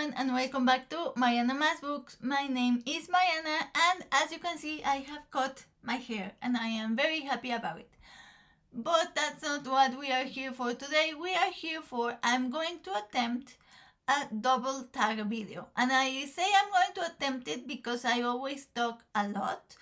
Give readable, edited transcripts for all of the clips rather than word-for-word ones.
everyone, and welcome back to Mariana Mas Books. My name is Mariana, and as you can see, I have cut my hair and I am very happy about it. But that's not what we are here for today. I'm going to attempt a double tag video. And I say I'm going to attempt it because I always talk a lot.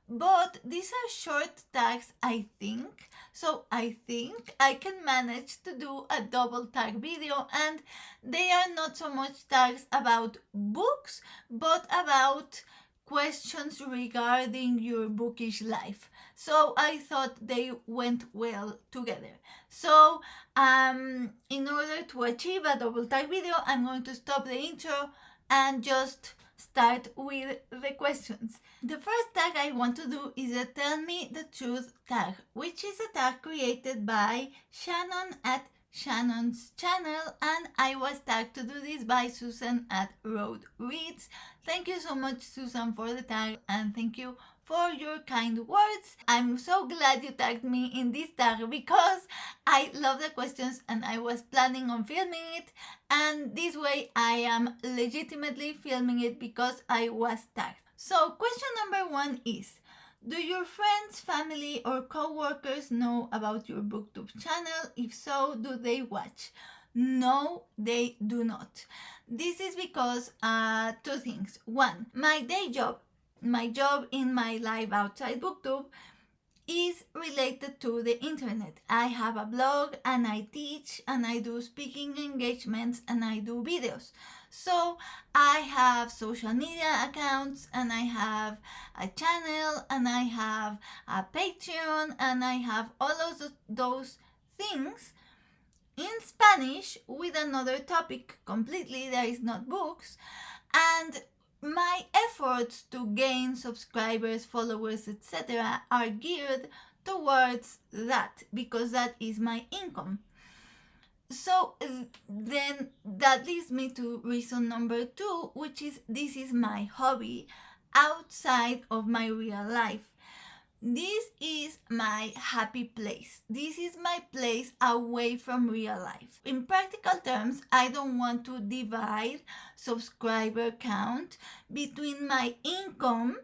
But these are short tags, I think. So I think I can manage to do a double tag video, and they are not so much tags about books, but about questions regarding your bookish life. So I thought they went well together. So in order to achieve a double tag video, I'm going to stop the intro and just start with the questions. The first tag I want to do is a Tell Me the Truth tag, which is a tag created by Shannon at Shannon's channel, and I was tagged to do this by Susan at Road Reads. Thank you so much, Susan, for the tag, and thank you for your kind words. I'm so glad you tagged me in this tag because I love the questions and I was planning on filming it, and this way I am legitimately filming it because I was tagged. So question number 1 is, do your friends, family, or coworkers know about your booktube channel? If so, do they watch? No, they do not. This is because 2 things. 1, my day job, my job in my life outside booktube is related to the internet. I have a blog and I teach and I do speaking engagements and I do videos. So I have social media accounts and I have a channel and I have a Patreon and I have all of those things in Spanish with another topic completely that is not books, and my efforts to gain subscribers, followers, etc. are geared towards that because that is my income. So then that leads me to reason number 2, which is this is my hobby outside of my real life. This is my happy place. This is my place away from real life. In practical terms, I don't want to divide subscriber count between my income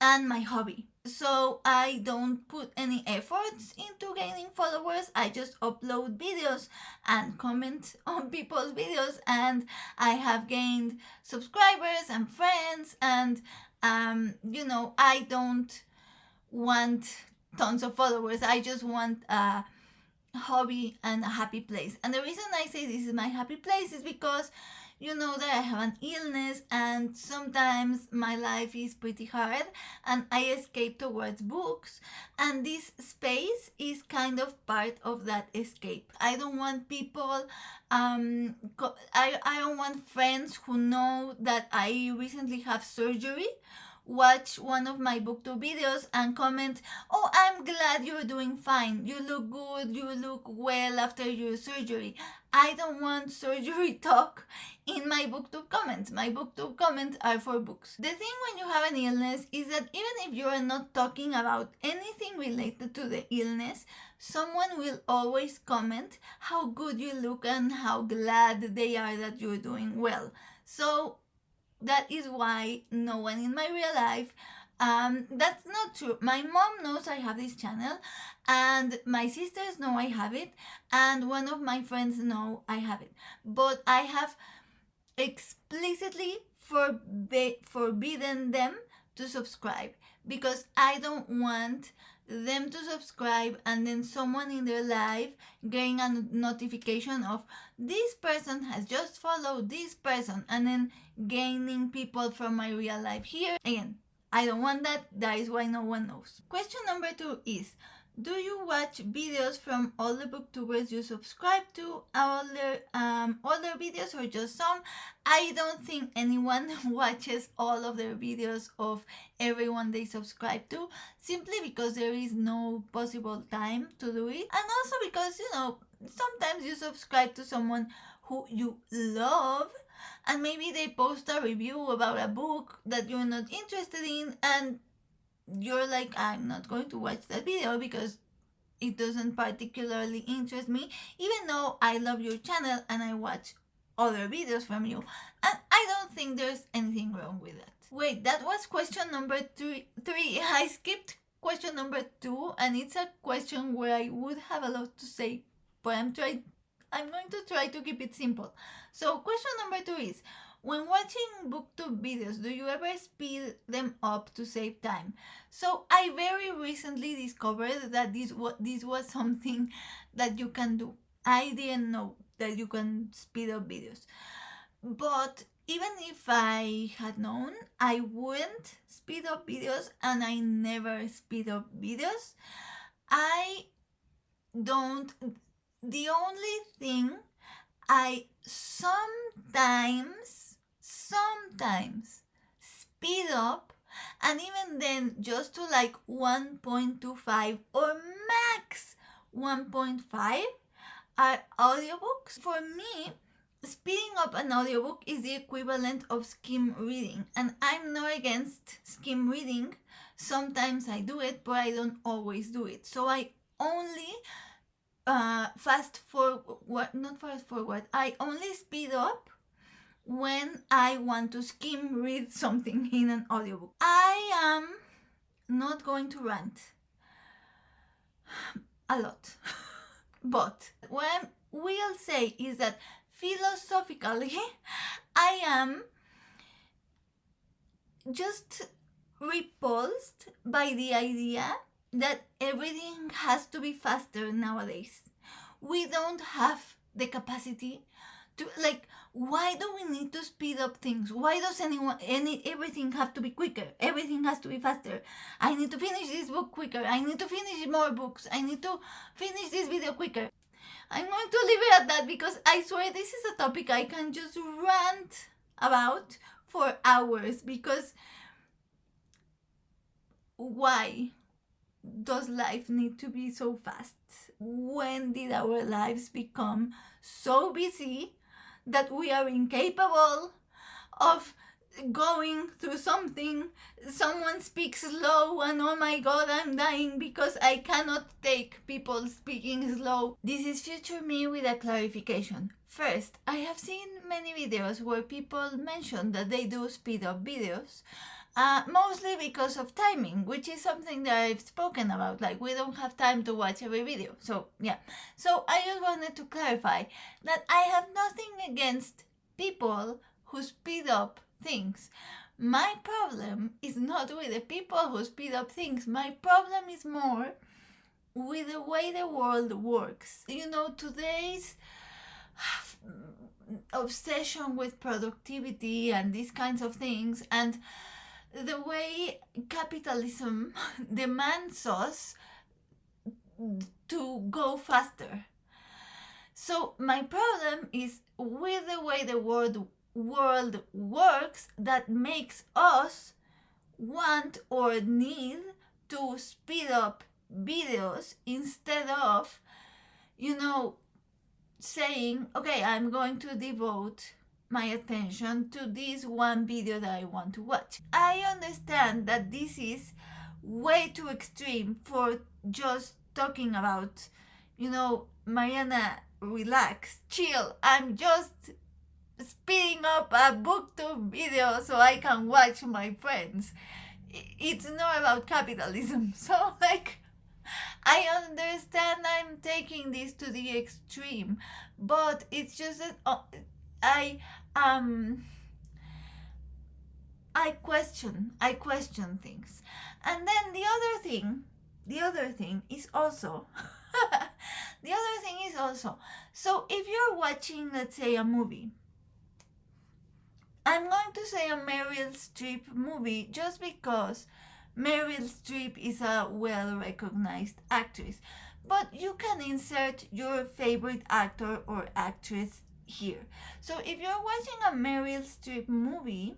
and my hobby. So I don't put any efforts into gaining followers. I just upload videos and comment on people's videos, and I have gained subscribers and friends, and I don't want tons of followers. I just want a hobby and a happy place. And the reason I say this is my happy place is because you know that I have an illness and sometimes my life is pretty hard and I escape towards books, and this space is kind of part of that escape. I don't want people I don't want friends who know that I recently have surgery watch one of my booktube videos and comment, "Oh, I'm glad you're doing fine. You look good. You look well after your surgery." I don't want surgery talk in my booktube comments. My booktube comments are for books. The thing when you have an illness is that even if you are not talking about anything related to the illness, someone will always comment how good you look and how glad they are that you're doing well. So that is why no one in my real life, that's not true. My mom knows I have this channel, and my sisters know I have it, and one of my friends know I have it. But I have explicitly forbidden them to subscribe because I don't want them to subscribe and then someone in their life getting a notification of this person has just followed this person and then gaining people from my real life here. Again, I don't want that. That is why no one knows. Question number 2 is, do you watch videos from all the booktubers you subscribe to, all their videos or just some? I don't think anyone watches all of their videos of everyone they subscribe to, simply because there is no possible time to do it, and also because sometimes you subscribe to someone who you love and maybe they post a review about a book that you're not interested in, and you're like, I'm not going to watch that video because it doesn't particularly interest me, even though I love your channel and I watch other videos from you. And I think there's anything wrong with that. Wait, that was question number three. I skipped question number 2, and it's a question where I would have a lot to say, but I'm going to try to keep it simple. So question number 2 is, when watching booktube videos, do you ever speed them up to save time? So I very recently discovered that this was something that you can do. I didn't know that you can speed up videos. But even if I had known, I wouldn't speed up videos, and I never speed up videos. The only thing I sometimes speed up, and even then just to like 1.25 or max 1.5 are audiobooks. For me, speeding up an audiobook is the equivalent of skim reading, and I'm not against skim reading. Sometimes I do it, but I don't always do it. So I only I only speed up when I want to skim read something in an audiobook. I am not going to rant a lot, but what I will say is that philosophically, I am just repulsed by the idea that everything has to be faster nowadays. We don't have the capacity to, like, why do we need to speed up things? Why does everything have to be quicker? Everything has to be faster. I need to finish this book quicker. I need to finish more books. I need to finish this video quicker. I'm going to leave it at that, because I swear this is a topic I can just rant about for hours, because why does life need to be so fast? When did our lives become so busy that we are incapable of going through something? Someone speaks slow and oh my god, I'm dying because I cannot take people speaking slow. This is future me with a clarification. First, I have seen many videos where people mention that they do speed up videos, mostly because of timing, which is something that I've spoken about. Like, we don't have time to watch every video. So yeah, so I just wanted to clarify that I have nothing against people who speed up things. My problem is not with the people who speed up things. My problem is more with the way the world works. You know, today's obsession with productivity and these kinds of things, and the way capitalism demands us to go faster. So my problem is with the way the world works, that makes us want or need to speed up videos instead of, saying, okay, I'm going to devote my attention to this one video that I want to watch. I understand that this is way too extreme for just talking about, Mariana, relax, chill, I'm just speeding up a booktube video so I can watch my friends. It's not about capitalism. So, I understand I'm taking this to the extreme, but it's just that I question things. And then the other thing is also so if you're watching, let's say, a movie, I'm going to say a Meryl Streep movie just because Meryl Streep is a well-recognized actress. But you can insert your favorite actor or actress here. So if you're watching a Meryl Streep movie,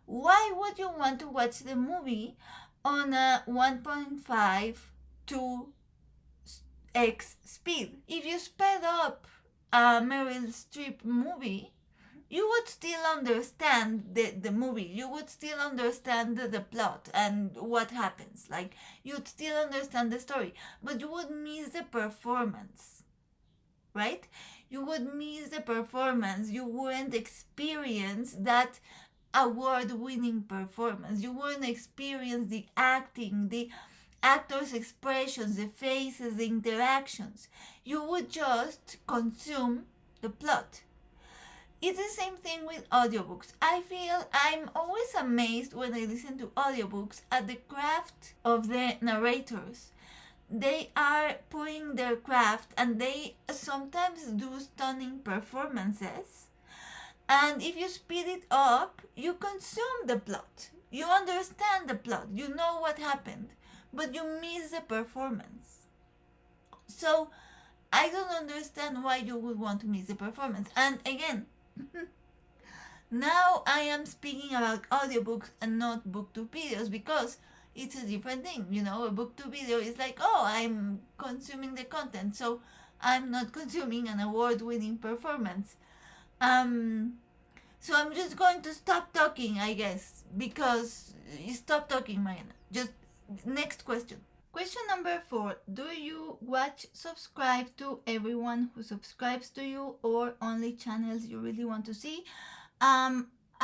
why would you want to watch the movie on a 1.5 to x speed? If you sped up a Meryl Streep movie, you would still understand the movie. You would still understand the plot and what happens. You'd still understand the story, but you would miss the performance, right? You would miss the performance. You wouldn't experience that award-winning performance. You wouldn't experience the acting, the actors' expressions, the faces, the interactions. You would just consume the plot. It's the same thing with audiobooks. I feel I'm always amazed when I listen to audiobooks at the craft of the narrators. They are putting their craft and they sometimes do stunning performances. And if you speed it up, you consume the plot. You understand the plot. You know what happened, but you miss the performance. So I don't understand why you would want to miss the performance. And again, now I am speaking about audiobooks and not booktube videos because it's a different thing. You know, a booktube video is like, oh, I'm consuming the content, so I'm not consuming an award-winning performance. So I'm just going to stop talking, I guess, because stop talking, Mariana. Just next question. Question number 4. Do you subscribe to everyone who subscribes to you or only channels you really want to see?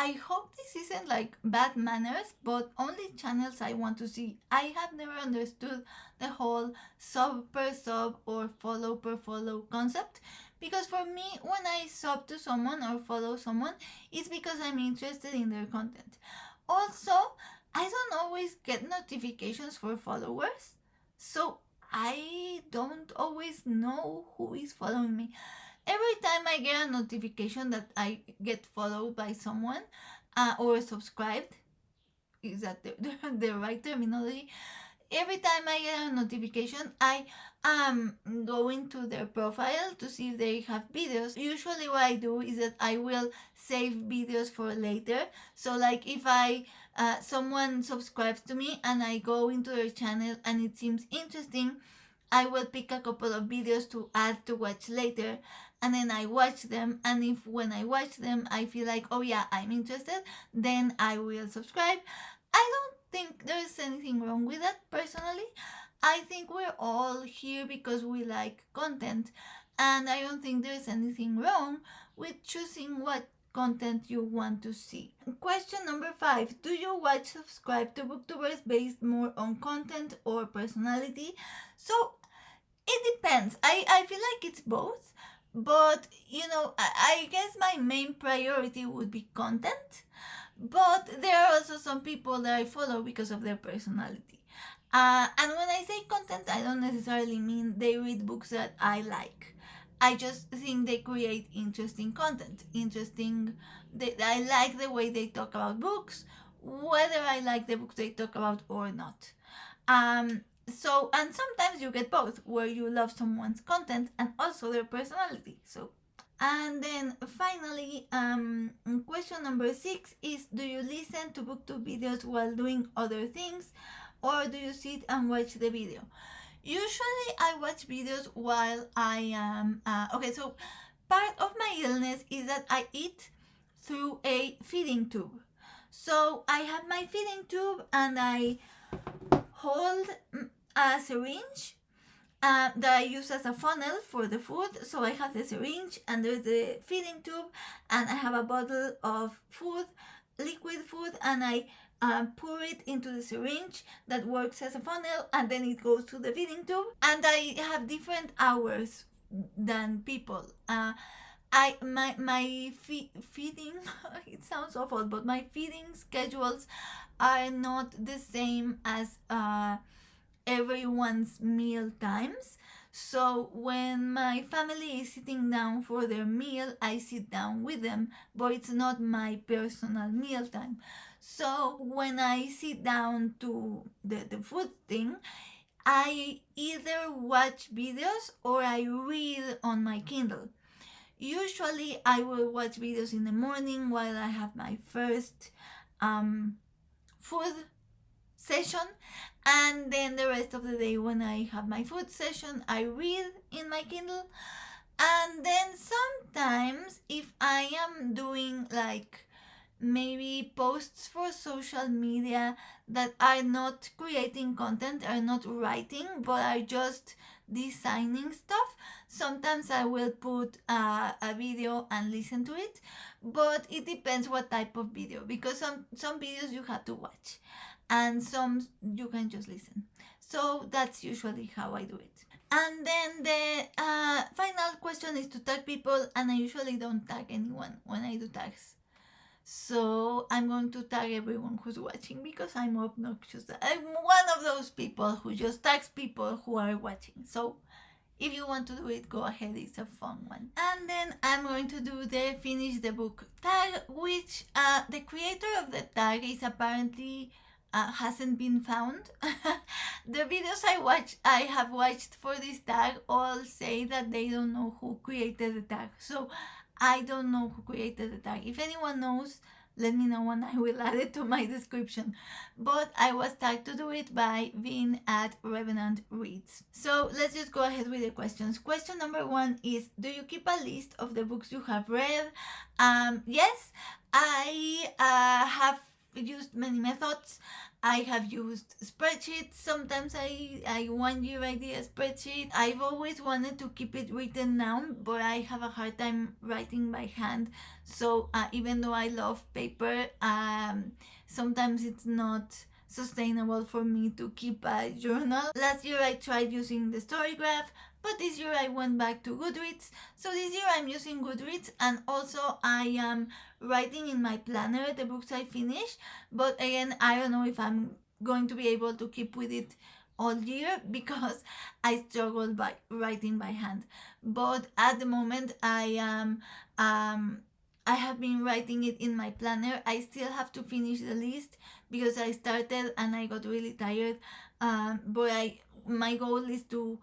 I hope this isn't like bad manners, but only channels I want to see. I have never understood the whole sub per sub or follow per follow concept, because for me, when I sub to someone or follow someone, it's because I'm interested in their content. Also, I don't always get notifications for followers, so I don't always know who is following me. Every time I get a notification that I get followed by someone or subscribed, is that the right terminology? Every time I get a notification, I go into their profile to see if they have videos. Usually what I do is that I will save videos for later. So like if someone subscribes to me and I go into their channel and it seems interesting, I will pick a couple of videos to add to watch later, and then I watch them, and if when I watch them I feel like, oh yeah, I'm interested, then I will subscribe. I don't think there's anything wrong with that personally. I think we're all here because we like content, and I don't think there's anything wrong with choosing what content you want to see. Question number 5. Do you subscribe to booktubers based more on content or personality? So it depends. I feel like it's both, but you know, I guess my main priority would be content, but there are also some people that I follow because of their personality. And when I say content, I don't necessarily mean they read books that I like. I just think they create interesting content. I like the way they talk about books, whether I like the books they talk about or not. So, and sometimes you get both, where you love someone's content and also their personality. So, and then finally, question number 6 is, do you listen to booktube videos while doing other things, or do you sit and watch the video? Usually I watch videos while I am, okay, so part of my illness is that I eat through a feeding tube. So I have my feeding tube and I hold a syringe that I use as a funnel for the food. So I have the syringe and there's the feeding tube, and I have a bottle of food, liquid food, and I pour it into the syringe that works as a funnel, and then it goes to the feeding tube. And I have different hours than people. My feeding it sounds awful, but my feeding schedules are not the same as everyone's meal times. So when my family is sitting down for their meal, I sit down with them, but it's not my personal meal time. So when I sit down to the food thing, I either watch videos or I read on my Kindle. Usually I will watch videos in the morning while I have my first food session, and then the rest of the day when I have my food session I read in my Kindle. And then sometimes if I am doing like maybe posts for social media that are not creating content, are not writing, but are just designing stuff. Sometimes I will put a video and listen to it, but it depends what type of video, because some videos you have to watch and some you can just listen. So that's usually how I do it. And then the final question is to tag people, and I usually don't tag anyone when I do tags. So I'm going to tag everyone who's watching because I'm obnoxious. I'm one of those people who just tags people who are watching. So if you want to do it, go ahead. It's a fun one. And then I'm going to do the finish the book tag, which the creator of the tag is apparently hasn't been found. The videos I have watched for this tag all say that they don't know who created the tag. So I don't know who created the tag. If anyone knows, let me know and I will add it to my description. But I was tagged to do it by Vin at Revenant Reads. So let's just go ahead with the questions. Question number 1 is, do you keep a list of the books you have read? Yes, I have used many methods. I have used spreadsheets. Sometimes I 1 year idea spreadsheet. I've always wanted to keep it written down, but I have a hard time writing by hand. So even though I love paper, sometimes it's not sustainable for me to keep a journal. Last year I tried using the Storygraph, but this year I went back to Goodreads. So this year I'm using Goodreads, and also I am writing in my planner the books I finish. But again, I don't know if I'm going to be able to keep with it all year because I struggle by writing by hand. But at the moment I have been writing it in my planner. I still have to finish the list because I started and I got really tired. But my goal is to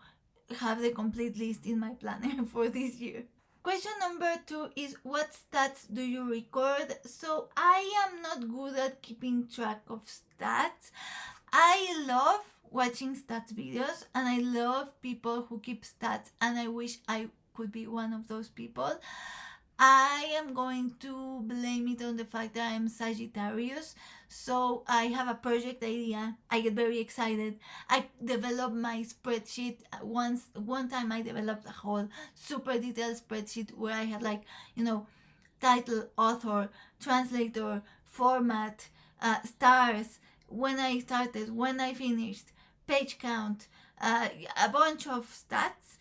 have the complete list in my planner for this year. Question number 2 is, what stats do you record? So I am not good at keeping track of stats. I love watching stats videos and I love people who keep stats, and I wish I could be one of those people. I am going to blame it on the fact that I'm Sagittarius. So I have a project idea. I get very excited. I develop my spreadsheet. One time I developed a whole super detailed spreadsheet where I had title, author, translator, format, stars, when I started, when I finished, page count, a bunch of stats.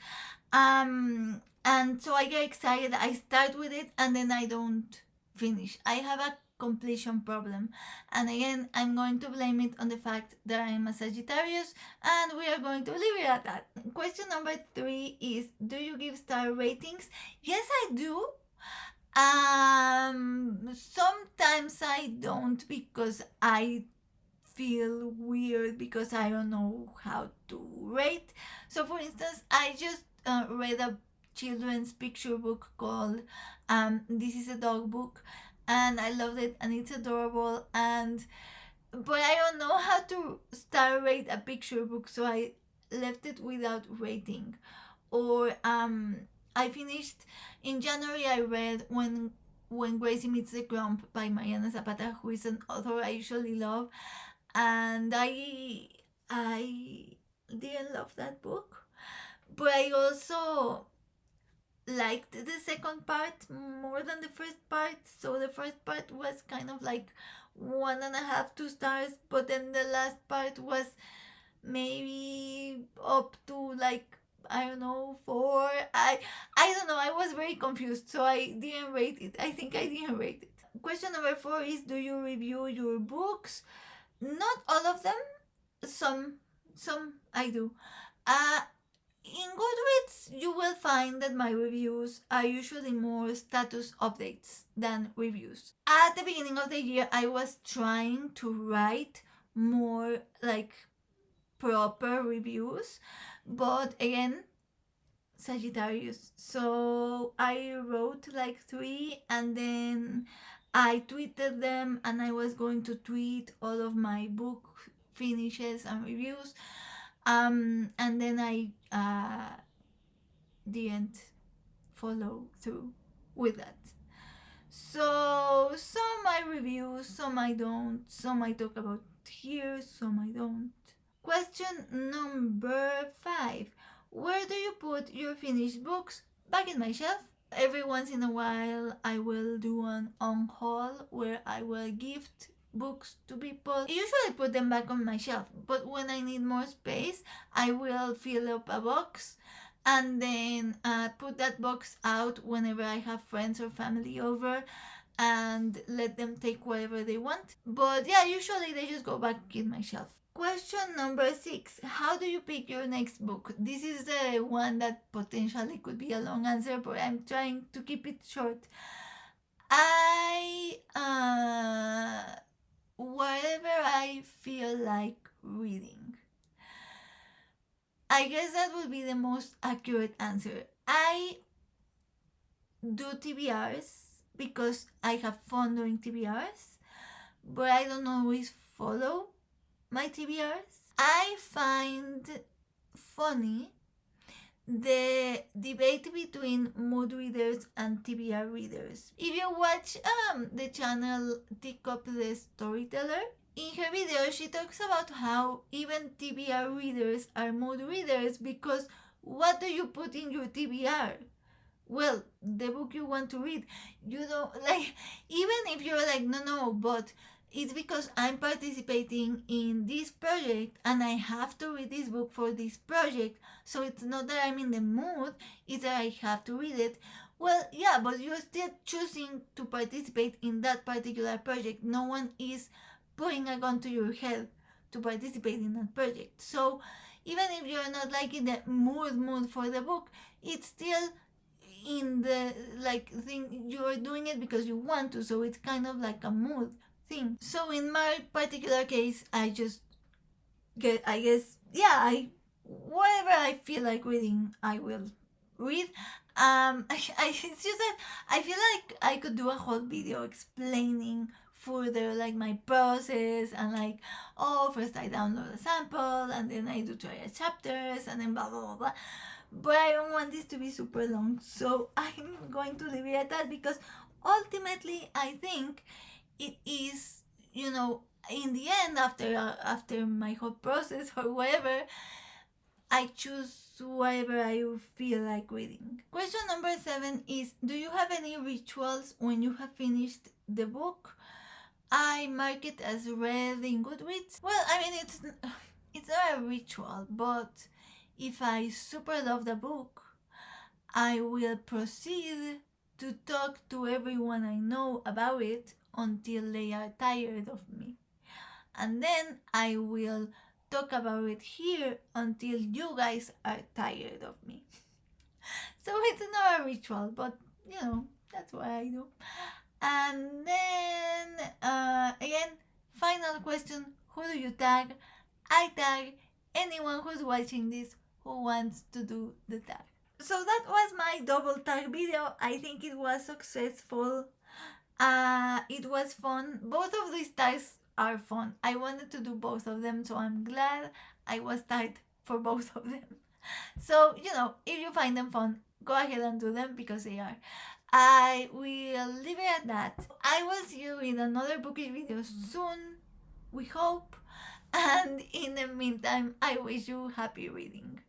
And so I get excited, I start with it, and then I don't finish. I have a completion problem. And again, I'm going to blame it on the fact that I'm a Sagittarius, and we are going to leave it at that. Question number 3 is, do you give star ratings? Yes, I do. Sometimes I don't, because I feel weird because I don't know how to rate. So for instance, I just read a children's picture book called This Is a Dog Book, and I loved it and it's adorable, but I don't know how to star rate a picture book, so I left it without rating. Or I finished in January, I read when Gracie Meets the Grump by Mariana Zapata, who is an author I usually love, and I didn't love that book, but I also liked the second part more than the first part. So the first part was kind of like 1.5, 2 stars, but then the last part was maybe up to I don't know, 4. I don't know, I was very confused, so I didn't rate it. I think I didn't rate it. Question number 4 is, do you review your books? Not all of them. Some I do. In Goodreads, you will find that my reviews are usually more status updates than reviews. At the beginning of the year, I was trying to write more proper reviews, but again, Sagittarius. So I wrote 3, and then I tweeted them, and I was going to tweet all of my book finishes and reviews. And then I didn't follow through with that. So some I review, some I don't, some I talk about here, some I don't. Question number 5. Where do you put your finished books? Back in my shelf. Every once in a while, I will do an on-haul where I will gift books to people. I usually put them back on my shelf, but when I need more space, I will fill up a box and then put that box out whenever I have friends or family over and let them take whatever they want. But yeah, usually they just go back in my shelf. Question number 6. How do you pick your next book? This is the one that potentially could be a long answer, but I'm trying to keep it short. Whatever I feel like reading. I guess that would be the most accurate answer. I do TBRs because I have fun doing TBRs, but I don't always follow my TBRs. I find funny the debate between mood readers and TBR readers. If you watch the channel Teacup the Storyteller, in her video she talks about how even TBR readers are mood readers because what do you put in your TBR? Well, the book you want to read. You don't like, even if you're like, no, but it's because I'm participating in this project and I have to read this book for this project. So it's not that I'm in the mood, it's that I have to read it. Well, yeah, but you're still choosing to participate in that particular project. No one is putting a gun to your head to participate in that project. So even if you're not like in the mood for the book, it's still in the like thing, you're doing it because you want to, so it's kind of like a mood thing. So in my particular case, I just get, I guess, yeah, whatever I feel like reading, I will read. It's just that I feel like I could do a whole video explaining further like my process and like, oh, first I download a sample and then I do trial chapters and then blah blah blah blah. But I don't want this to be super long, so I'm going to leave it at that because ultimately I think it is, in the end, after my whole process or whatever, I choose whatever I feel like reading. Question number 7 is, do you have any rituals when you have finished the book? I mark it as read in Goodreads. Well, I mean, it's not a ritual, but if I super love the book, I will proceed to talk to everyone I know about it until they are tired of me. And then I will talk about it here until you guys are tired of me. So it's not a ritual, but that's what I do. And then, again, final question, who do you tag? I tag anyone who's watching this who wants to do the tag. So that was my double tag video. I think it was successful. It was fun. Both of these tags are fun. I wanted to do both of them, so I'm glad I was tagged for both of them. So, if you find them fun, go ahead and do them because they are. I will leave it at that. I will see you in another bookish video soon, we hope. And in the meantime, I wish you happy reading.